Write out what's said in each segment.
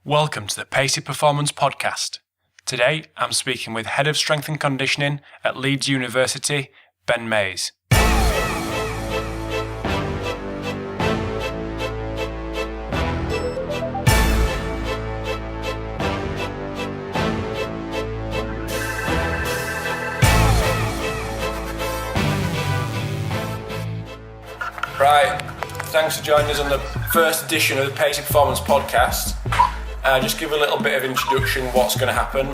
Welcome to the Pacey Performance Podcast. Today, I'm speaking with Head of Strength and Conditioning at Leeds University, Ben Mays. Right, thanks for joining us on the first edition of the Pacey Performance Podcast. Just give a little bit of introduction what's going to happen.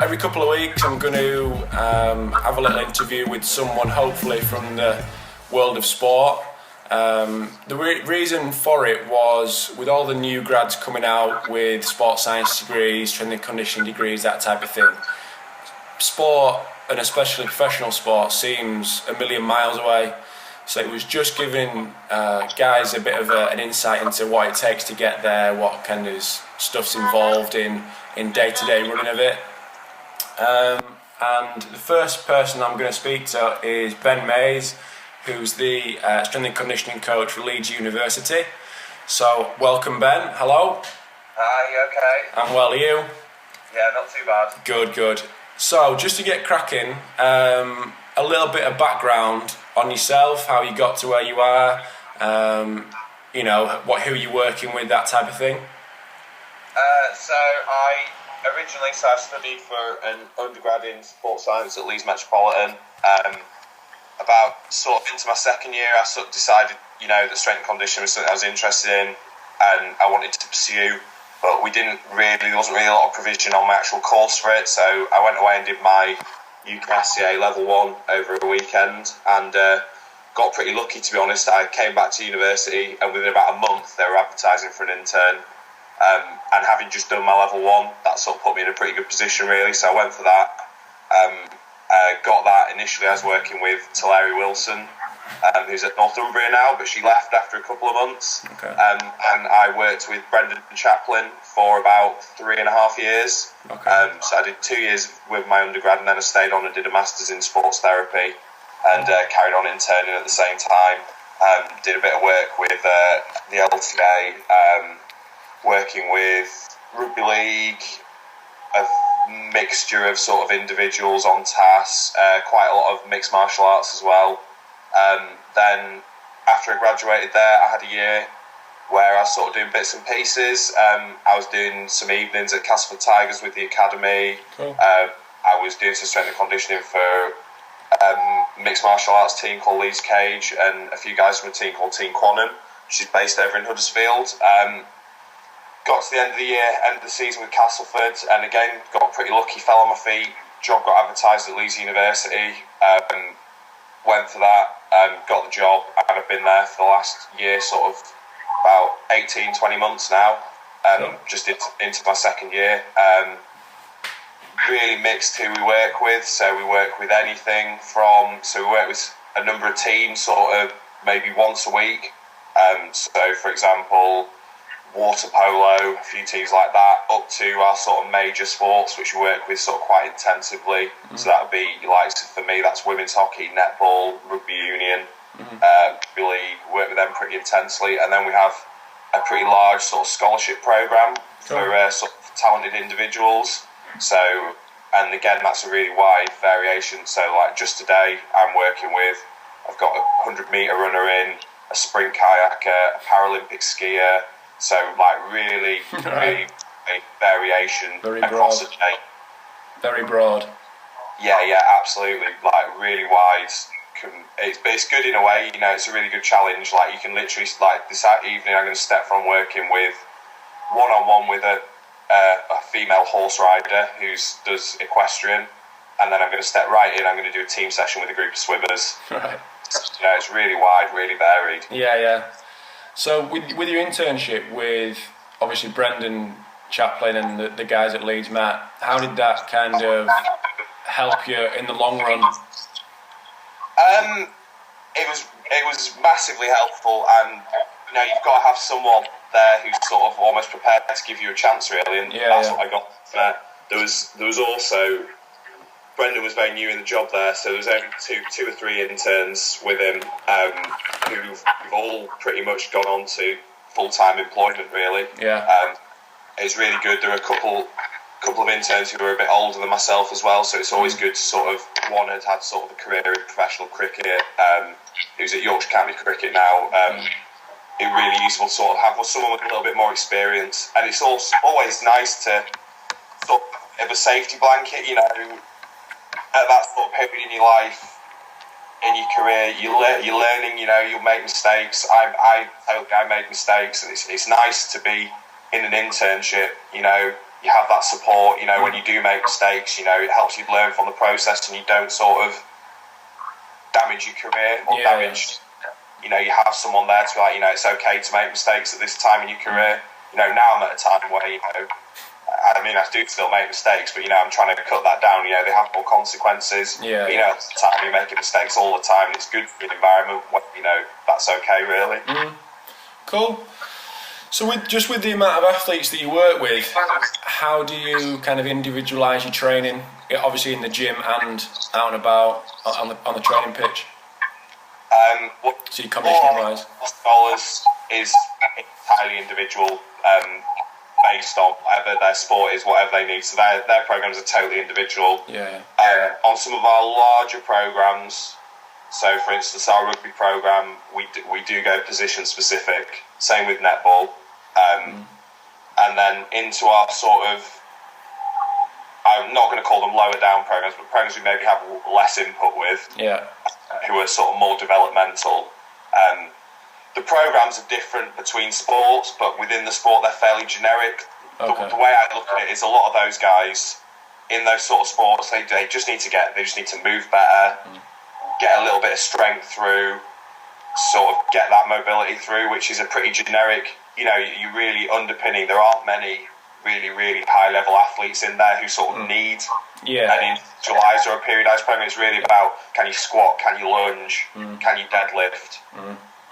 Every couple of weeks I'm going to have a little interview with someone hopefully from the world of sport. The reason for it was with all the new grads coming out with sports science degrees, strength and conditioning degrees, that type of thing. Sport, and especially professional sport, seems a million miles away. So it was just giving guys a bit of an insight into what it takes to get there, what kind of stuff's involved in day-to-day running of it. And the first person I'm going to speak to is Ben Mays, who's the strength and conditioning coach for Leeds University. So welcome, Ben. Hello. Hi, you okay? I'm well, are you? Yeah, not too bad. Good. So just to get cracking, a little bit of background on yourself, how you got to where you are, who you're working with, that type of thing. So I studied for an undergrad in sports science at Leeds Metropolitan. About sort of into my second year, I sort of decided, that strength and conditioning was something I was interested in and I wanted to pursue, but there wasn't really a lot of provision on my actual course for it, so I went away and did my UKSCA level 1 over a weekend and got pretty lucky, to be honest. I came back to university and within about a month they were advertising for an intern, and having just done my level 1, that sort of put me in a pretty good position really, so I went for that. Got that initially. I was working with Tulare Wilson, who's at Northumbria now, but she left after a couple of months. Okay. And I worked with Brendan Chaplin for about 3.5 years. Okay. So I did 2 years with my undergrad and then I stayed on and did a master's in sports therapy and carried on interning at the same time. Did a bit of work with the LTA, working with rugby league, a mixture of sort of individuals on tasks, quite a lot of mixed martial arts as well. Then after I graduated there, I had a year where I was sort of doing bits and pieces. I was doing some evenings at Castleford Tigers with the academy. Cool. I was doing some strength and conditioning for mixed martial arts team called Leeds Cage and a few guys from a team called Team Quantum, which is based over in Huddersfield. Got to the end of the year, end of the season with Castleford, and again got pretty lucky, fell on my feet. Job got advertised at Leeds University. Went for that, got the job, and I've been there for the last year, sort of about 18-20 months now. Just into my second year. Really mixed who we work with, so we work with anything we work with a number of teams sort of maybe once a week. So for example, water polo, a few teams like that, up to our sort of major sports which we work with sort of quite intensively. Mm-hmm. So that would be like, for me that's women's hockey, netball, rugby union, rugby league, work with them pretty intensely. And then we have a pretty large sort of scholarship programme for sort of talented individuals. So, and again that's a really wide variation. So like just today I've got a 100 metre runner in, a sprint kayaker, a Paralympic skier. So like really variation across the day. Very broad. Yeah, absolutely. Like really wide. It's good in a way. It's a really good challenge. Like you can literally this evening I'm going to step from working with one-on-one with a female horse rider who does equestrian, and then I'm going to step right in. I'm going to do a team session with a group of swimmers. Right. It's really wide, really varied. Yeah. So with your internship with obviously Brendan Chaplin and the guys at Leeds, Matt, how did that kind of help you in the long run? It was massively helpful, and you've got to have someone there who's sort of almost prepared to give you a chance really, and that's what I got there. There was also Brendan was very new in the job there, so there was only two or three interns with him who've all pretty much gone on to full-time employment really. Yeah. it's really good. There are a couple of interns who are a bit older than myself as well, so it's always good to sort of, one had sort of a career in professional cricket, who's at Yorkshire County Cricket now. It's really useful to sort of have someone with a little bit more experience, and it's also always nice to sort of have a safety blanket, you know, at that sort of period in your life, in your career, you're learning, you know, you'll make mistakes. I made mistakes, and it's nice to be in an internship, you know. You have that support, you know, when you do make mistakes, you know, it helps you learn from the process, and you don't sort of damage your career or damage, you know, you have someone there to be like, you know, it's okay to make mistakes at this time in your career. You know, now I'm at a time where, you know, I mean, I do still make mistakes, but, you know, I'm trying to cut that down. You know, they have more consequences. Yeah. But, you know, at the time you're making mistakes all the time, and it's good for the environment. You know, that's okay, really. Cool. So with the amount of athletes that you work with, how do you kind of individualise your training? Obviously in the gym and out and about on the training pitch. So your conditioning wise. Scholars is entirely individual, based on whatever their sport is, whatever they need. So their programs are totally individual. Yeah. On some of our larger programs, so for instance our rugby program, we do go position specific. Same with netball. And then into our sort of, I'm not going to call them lower down programs, but programs we maybe have less input with, who are sort of more developmental. The programs are different between sports, but within the sport they're fairly generic. Okay. The way I look at it is a lot of those guys in those sort of sports, they just need to move better, get a little bit of strength through, sort of get that mobility through, which is a pretty generic, you know, you really underpinning. There aren't many really, really high level athletes in there who sort of need an individualised or a periodised program. It's really about, can you squat, can you lunge, can you deadlift,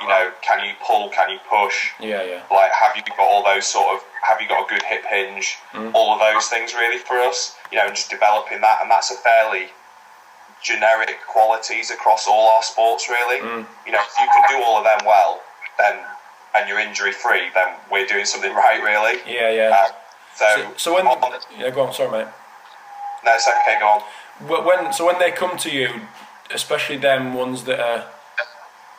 you know, can you pull, can you push, like have you got all those have you got a good hip hinge, all of those things really for us, you know, and just developing that. And that's a fairly generic qualities across all our sports really. You know, if you can do all of them well, then, and you're injury free, then we're doing something right really. So when go on, sorry mate. No, it's okay, go on. When they come to you, especially them ones that are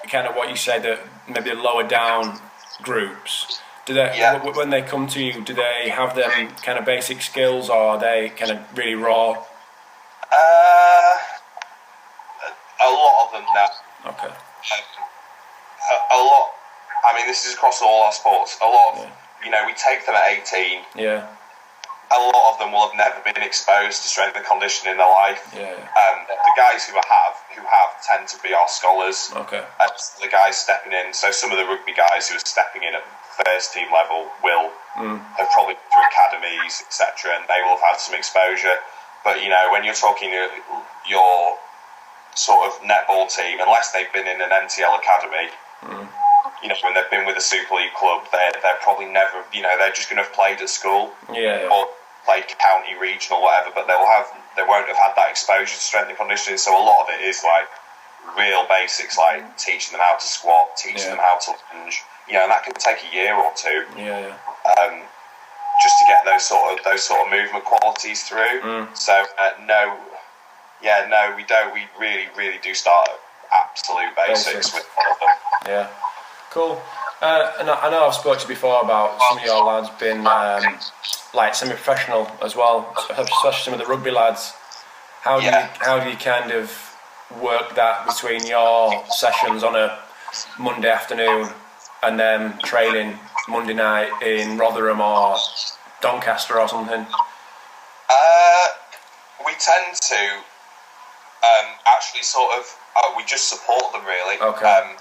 kind of what you said, that maybe lower down groups, do they when they come to you, do they have them kind of basic skills, or are they kind of really raw? A lot of them now. Okay. A lot. I mean, this is across all our sports. A lot of, you know, we take them at 18. Yeah. A lot of them will have never been exposed to strength and conditioning in their life. The guys who have tend to be our scholars. Okay. The guys stepping in. So some of the rugby guys who are stepping in at first team level will have probably been through academies, etc., and they will have had some exposure. But, you know, when you're talking your sort of netball team, unless they've been in an NTL academy, you know, when they've been with a Super League club, they're probably never, you know, they're just going to have played at school or played county, regional, whatever, but they won't have had that exposure to strength and conditioning. So a lot of it is like real basics, like teaching them how to squat, teaching them how to lunge, you know, and that can take a year or two. Just to get those sort of movement qualities through. So we don't. We really do start at absolute basics with all of them. Yeah, cool. And I know I've spoken to you before about some of your lads being like semi-professional as well, especially some of the rugby lads. How do you kind of work that between your sessions on a Monday afternoon and then training Monday night in Rotherham or Doncaster or something? We tend to actually sort of we just support them really. Okay.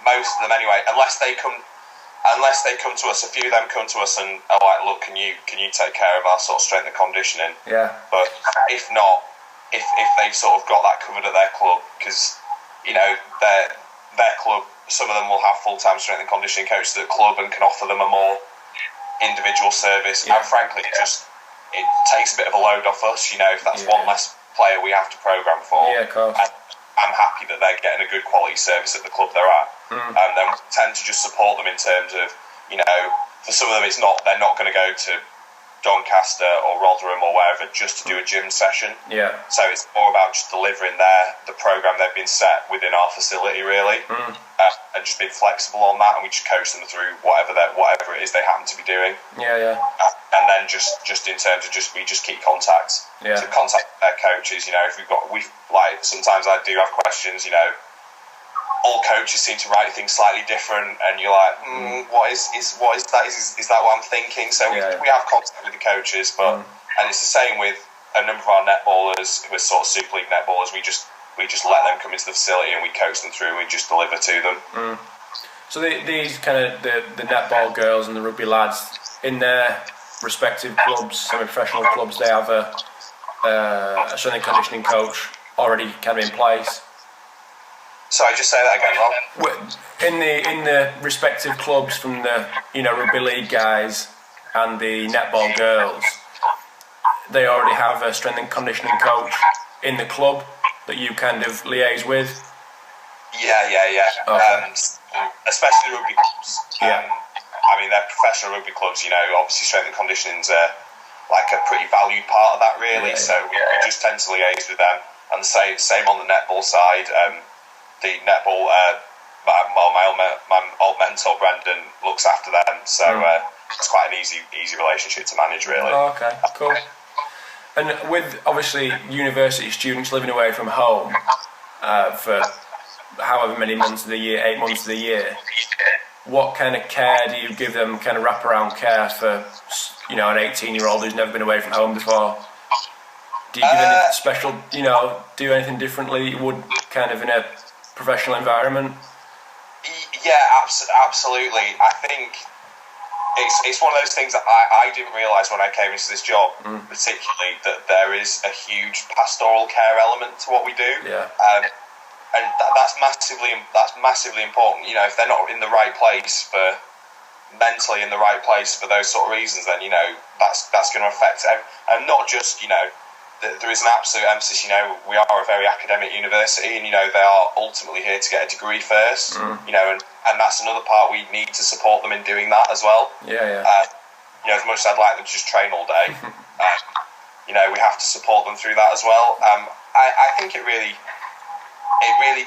Most of them anyway, unless they come to us. A few of them come to us and are like, look, can you take care of our sort of strength and conditioning? Yeah. But if not, if they've sort of got that covered at their club, because, you know, their club, some of them will have full-time strength and conditioning coaches at the club and can offer them a more individual service. And frankly, it takes a bit of a load off us, you know, if that's one less player we have to program for. Yeah, of course. And I'm happy that they're getting a good quality service at the club they're at. And then we tend to just support them in terms of, you know, for some of them they're not going to go to Doncaster or Rotherham or wherever just to do a gym session. Yeah. So it's more about just delivering the program they've been set within our facility, really, and just being flexible on that, and we just coach them through whatever it is they happen to be doing. Yeah. And then just in terms of we just keep contact to contact their coaches. If sometimes I do have questions. All coaches seem to write things slightly different, and you're like, what is that? Is that what I'm thinking? So we have contact with the coaches, and it's the same with a number of our netballers who are sort of Super League netballers. We just let them come into the facility and we coach them through and we just deliver to them. So these kind of the netball girls and the rugby lads in their respective clubs, semi-professional clubs, they have a strength and conditioning coach already kind of in place. Sorry, just say that again, Rob. In the respective clubs, from the rugby league guys and the netball girls, they already have a strength and conditioning coach in the club that you kind of liaise with. Yeah. Okay. Especially rugby clubs. Yeah. They're professional rugby clubs. Obviously strength and conditioning's like a pretty valued part of that, really. Yeah. So we just tend to liaise with them, and the same on the netball side. The netball, my old mentor Brendan looks after them, so it's quite an easy relationship to manage, really. Oh, okay, cool. And with obviously university students living away from home for however many months of the year, 8 months of the year, what kind of care do you give them? Kind of wraparound care for an 18-year-old who's never been away from home before? Do you give anything special? Do anything differently you would kind of in a professional environment? Yeah, absolutely. I think it's one of those things that I didn't realise when I came into this job, particularly, that there is a huge pastoral care element to what we do. Yeah. And that's massively important. If they're not in the right place mentally in the right place for those sort of reasons, then that's going to affect them. And not just there is an absolute emphasis. We are a very academic university, and they are ultimately here to get a degree first. And that's another part. We need to support them in doing that as well. Yeah. As much as I'd like them to just train all day, we have to support them through that as well. I think it really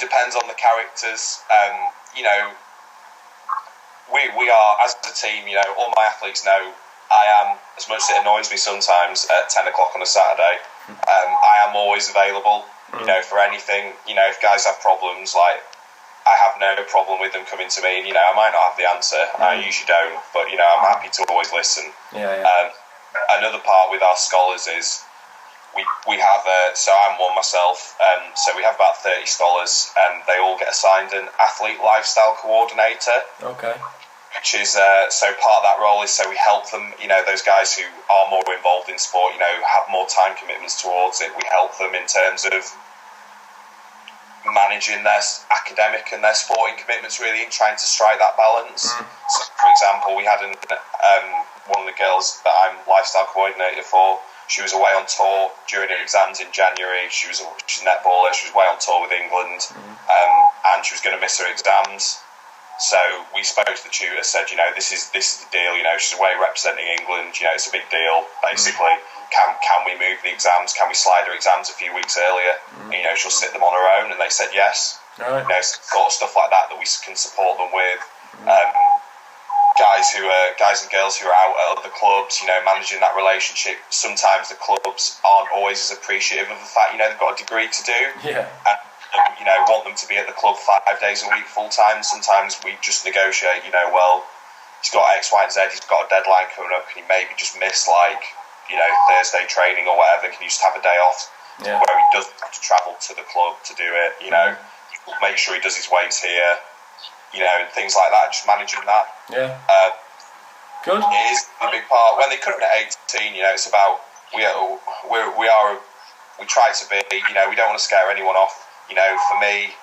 depends on the characters. We are, as a team. All my athletes know I am, as much as it annoys me sometimes, at 10 o'clock on a Saturday, I am always available, for anything. If guys have problems, I have no problem with them coming to me, and, I might not have the answer, I usually don't, but, I'm happy to always listen. Yeah. Another part with our scholars is we have, so I'm one myself, so we have about 30 scholars, and they all get assigned an athlete lifestyle coordinator. Okay. Which is, so part of that role is so we help them, those guys who are more involved in sport, have more time commitments towards it. We help them in terms of managing their academic and their sporting commitments, really, and trying to strike that balance. So, for example, we had one of the girls that I'm lifestyle coordinator for. She was away on tour during her exams in January. She's a netballer. She was away on tour with England, and she was going to miss her exams. So we spoke to the tutor, said, this is the deal. She's away representing England. It's a big deal, basically. Can we move the exams? Can we slide her exams a few weeks earlier? She'll sit them on her own. And they said yes. Right. Sort of stuff like that we can support them with. Guys and girls who are out at other clubs, managing that relationship. Sometimes the clubs aren't always as appreciative of the fact, they've got a degree to do. Yeah. And, want them to be at the club 5 days a week full time. Sometimes we just negotiate, well, he's got X, Y, and Z, he's got a deadline coming up, can he maybe just miss Thursday training or whatever, can you just have a day off where he doesn't have to travel to the club to do it, make sure he does his weights here, and things like that, just managing that. Yeah. Good. It is a big part. When they come in at 18, it's about, we try to be, we don't want to scare anyone off. For me,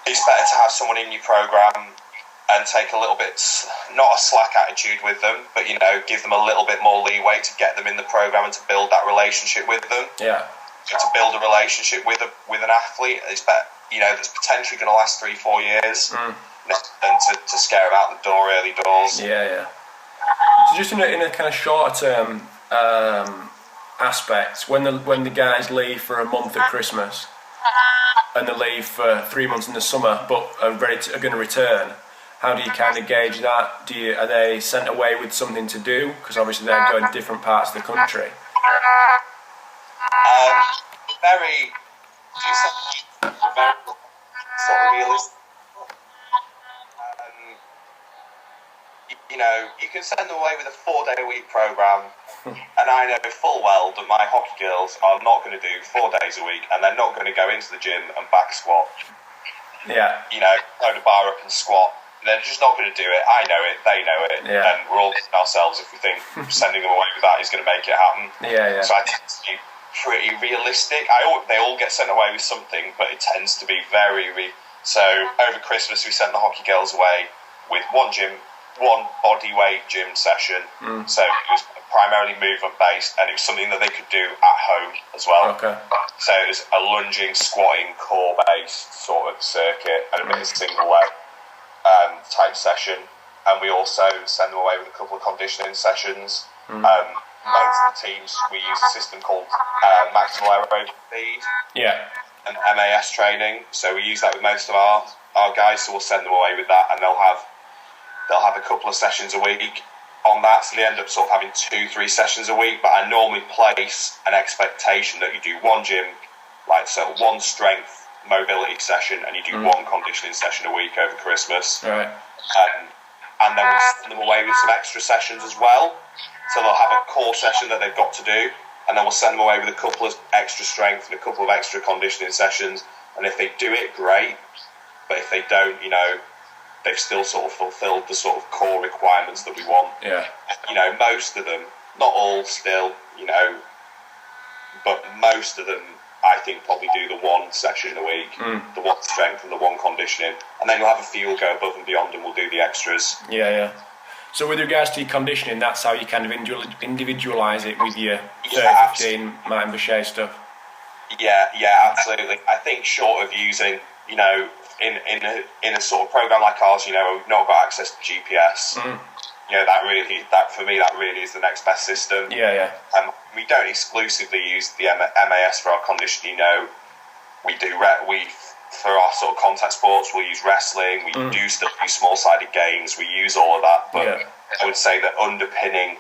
it's better to have someone in your program and take a little bit, not a slack attitude with them, but give them a little bit more leeway to get them in the program and to build that relationship with them. Yeah. So to build a relationship with an athlete, it's better, that's potentially going to last 3-4 years, than to scare them out the door early doors. Yeah. So just in a kind of shorter term aspect, when the guys leave for a month at Christmas and they leave for 3 months in the summer, but are going to return, how do you kind of gauge that? Are they sent away with something to do? Because obviously they're going to different parts of the country. Very sort of realistic. You can send them away with a 4-day-a-week program, and I know full well that my hockey girls are not going to do 4 days a week, and they're not going to go into the gym and back squat. Yeah. Load a bar up and squat. They're just not going to do it. I know it. They know it. Yeah. And we're all kidding ourselves if we think sending them away with that is going to make it happen. Yeah. So I think it's pretty realistic. They all get sent away with something, but it tends to be very. So over Christmas, we sent the hockey girls away with one body weight gym session. So it was primarily movement based, and it was something that they could do at home as well. Okay. So it was a lunging, squatting, core based sort of circuit and a bit of single leg type session. And we also send them away with a couple of conditioning sessions. Most of the teams, we use a system called maximal aerobic speed. Yeah. And MAS training. So we use that with most of our guys. So we'll send them away with that, and they'll have a couple of sessions a week on that. So they end up sort of having 2-3 sessions a week. But I normally place an expectation that you do one gym, one strength mobility session, and you do one conditioning session a week over Christmas. Right. And then we'll send them away with some extra sessions as well. So they'll have a core session that they've got to do, and then we'll send them away with a couple of extra strength and a couple of extra conditioning sessions. And if they do it, great. But if they don't, they've still sort of fulfilled the sort of core requirements that we want. Yeah. Most of them, not all still, but most of them, I think, probably do the one session a week, the one strength and the one conditioning, and then you'll have a few who'll go above and beyond and we'll do the extras. Yeah. So with regards to your conditioning, that's how you kind of individualise it with your 30-15 Martin Boucher stuff? Yeah, absolutely. I think short of using, in a sort of program like ours, we've not got access to GPS. That for me, that really is the next best system. Yeah. We don't exclusively use the MAS for our conditioning. We do for our sort of contact sports. We'll use wrestling. We do still use small-sided games. We use all of that. But I would say that underpinning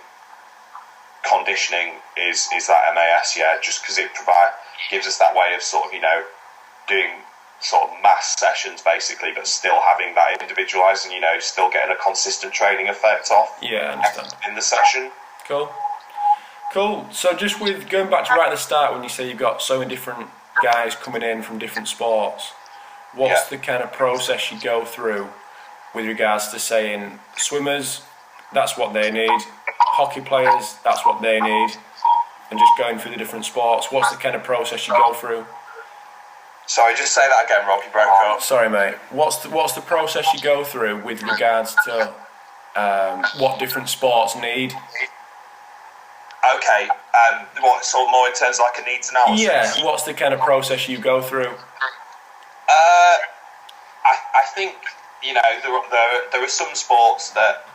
conditioning is that MAS. Yeah, just because it gives us that way of sort of doing sort of mass sessions basically, but still having that individualised and still getting a consistent training effect off. Yeah, I understand. In the session. Cool. So just with going back to right at the start when you say you've got so many different guys coming in from different sports, what's the kind of process you go through with regards to saying swimmers, that's what they need, hockey players, that's what they need, and just going through the different sports? What's the kind of process you go through? Sorry, just say that again, Rob, you broke up. Sorry, mate. What's the process you go through with regards to what different sports need? Okay, what sort of more in terms of like a needs analysis? Yeah, what's the kind of process you go through? I think there are some sports that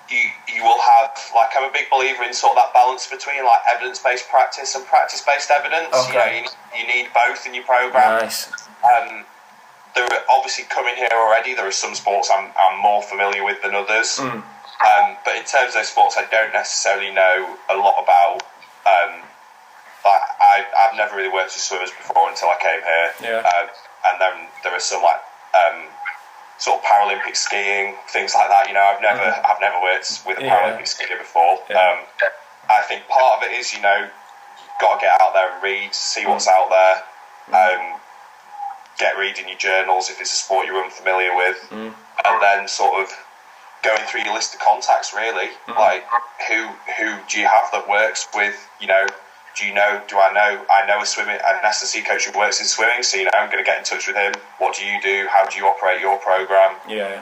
you will have, like, I'm a big believer in sort of that balance between like evidence-based practice and practice-based evidence. Okay. You need both in your program. Nice. There are obviously coming here already. There are some sports I'm more familiar with than others. But in terms of those sports, I don't necessarily know a lot about. I've never really worked with swimmers before until I came here. Yeah. And then there are some like sort of Paralympic skiing, things like that. I've never worked with a Paralympic skier before. Yeah. I think part of it is you've got to get out there and read, see what's out there. Get reading your journals if it's a sport you're unfamiliar with, and then sort of going through your list of contacts, really. Like, who do you have that works with, I know an S&C coach who works in swimming, so, I'm going to get in touch with him. What do you do? How do you operate your program? Yeah.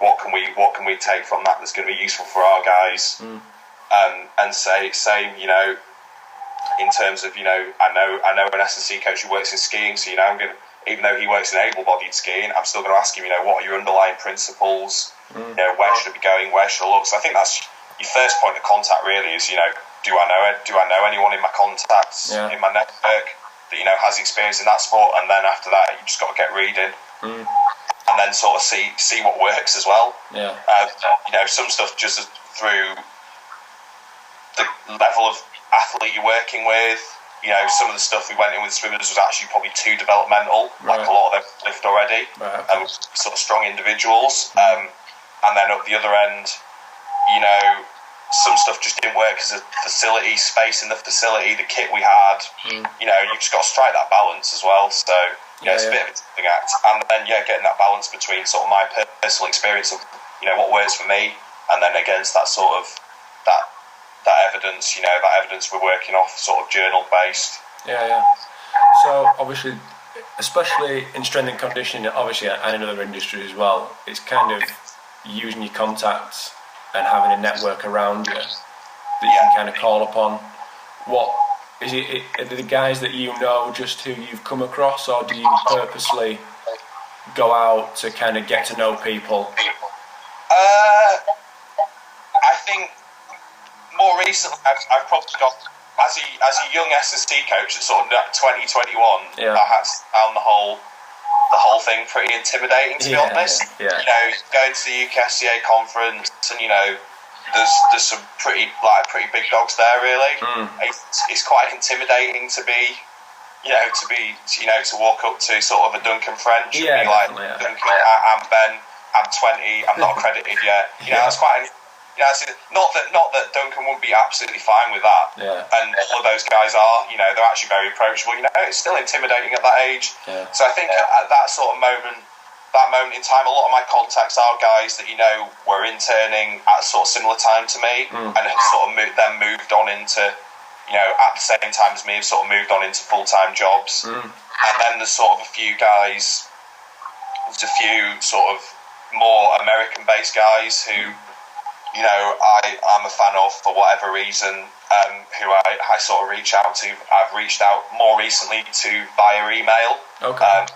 What can we take from that that's going to be useful for our guys? And say, in terms of, I know an S&C coach who works in skiing, so, even though he works in able-bodied skiing, I'm still going to ask him, what are your underlying principles? Where should I be going? Where should I look? So I think that's your first point of contact. Really is, do I know anyone in my contacts, in my network that has experience in that sport? And then after that, you just got to get reading, and then sort of see what works as well. Yeah. Some stuff just through the level of athlete you're working with. Some of the stuff we went in with swimmers was actually probably too developmental. Right. Like a lot of them lift already, right. and sort of strong individuals. And then up the other end, some stuff just didn't work because of facility, space in the facility, the kit we had. You just got to strike that balance as well. So it's a bit of a juggling act. And then getting that balance between sort of my personal experience of what works for me, and then against that sort of that evidence, that evidence we're working off, sort of journal based. Yeah. So obviously, especially in strength and conditioning, obviously, and in other industries as well, it's kind of using your contacts and having a network around you that you can kind of call upon. What is it? Are the guys that just who you've come across, or do you purposely go out to kind of get to know people? I think more recently, I've probably got, as a young SST coach at sort of 2021, I had found the whole thing pretty intimidating, to be honest. Going to the UKSCA conference, and there's some pretty big dogs there. Really, it's quite intimidating to be, to walk up to sort of a Duncan French and be like, Duncan, I'm Ben, I'm 20, I'm not accredited yet. That's quite. Not that Duncan wouldn't be absolutely fine with that, and all of those guys are. They're actually very approachable. It's still intimidating at that age. So I think at that sort of moment in time, a lot of my contacts are guys that were interning at a sort of similar time to me, and have sort of then moved on into, at the same time as me, have sort of moved on into full-time jobs. And then there's sort of a few guys, there's a few sort of more American-based guys who, I'm a fan of for whatever reason, who I sort of reach out to. I've reached out more recently to via email. Okay.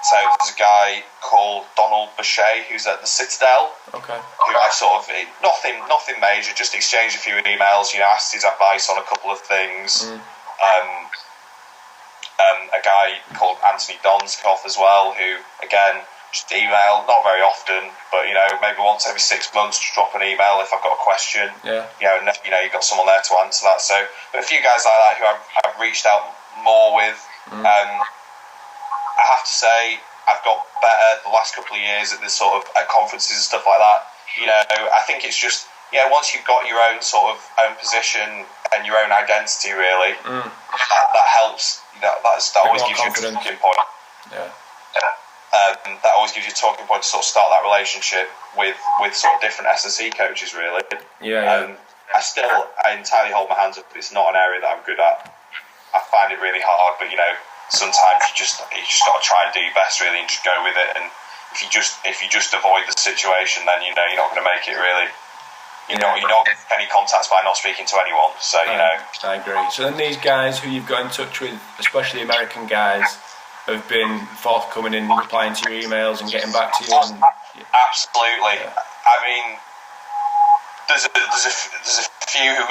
So there's a guy called Donald Boucher who's at the Citadel. Okay. Who I sort of, nothing major, just exchanged a few emails, asked his advice on a couple of things. A guy called Anthony Donskoff as well, who, again, just email, not very often, but maybe once every 6 months, just drop an email if I've got a question. You've got someone there to answer that. So, but a few guys like that who I've reached out more with. I have to say, I've got better the last couple of years at this sort of at conferences and stuff like that. I think it's just once you've got your own sort of own position and your own identity, really, that helps. That always gives you a talking point. That always gives you a talking point to sort of start that relationship with sort of different SSE coaches, really. I entirely hold my hands up. It's not an area that I'm good at. I find it really hard, but sometimes you just got to try and do your best, really, and just go with it. And if you just avoid the situation, then you're not going to make it, really. You're not getting any contacts by not speaking to anyone. So I agree. So then these guys who you've got in touch with, especially American guys, have been forthcoming in replying to your emails and getting back to you. Absolutely. I mean, there's a few who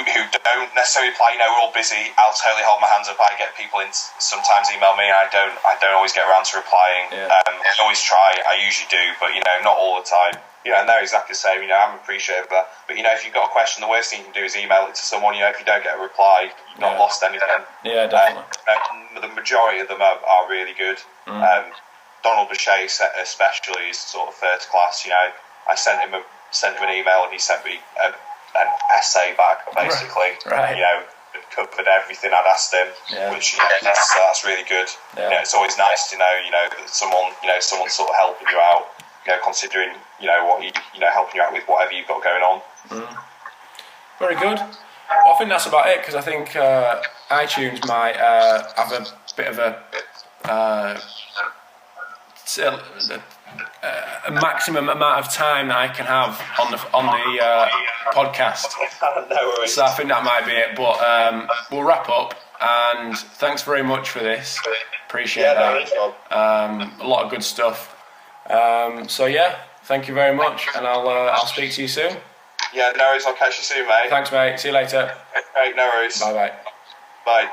don't necessarily reply. We're all busy. I'll totally hold my hands up. I get people in sometimes email me, and I don't always get around to replying. I always try. I usually do, but not all the time. And they're exactly the same. I'm appreciative of that. But if you've got a question, the worst thing you can do is email it to someone. If you don't get a reply, you've not lost anything. Yeah, definitely. The majority of them are really good. Donald Boucher especially is sort of first class. I sent him an email and he sent me an essay back, basically. Right. It covered everything I'd asked him, which that's really good. It's always nice to know that someone's sort of helping you out. Considering what helping you out with whatever you've got going on. Very good. Well, I think that's about it, because I think iTunes might have a bit of a maximum amount of time that I can have on the podcast. No worries. So I think that might be it. But we'll wrap up. And thanks very much for this. Appreciate that. No worries, Rob. A lot of good stuff. So yeah, thank you very much, and I'll speak to you soon. Yeah, no worries. I'll catch you soon, mate. Thanks, mate. See you later. Great, no worries. Bye. Bye.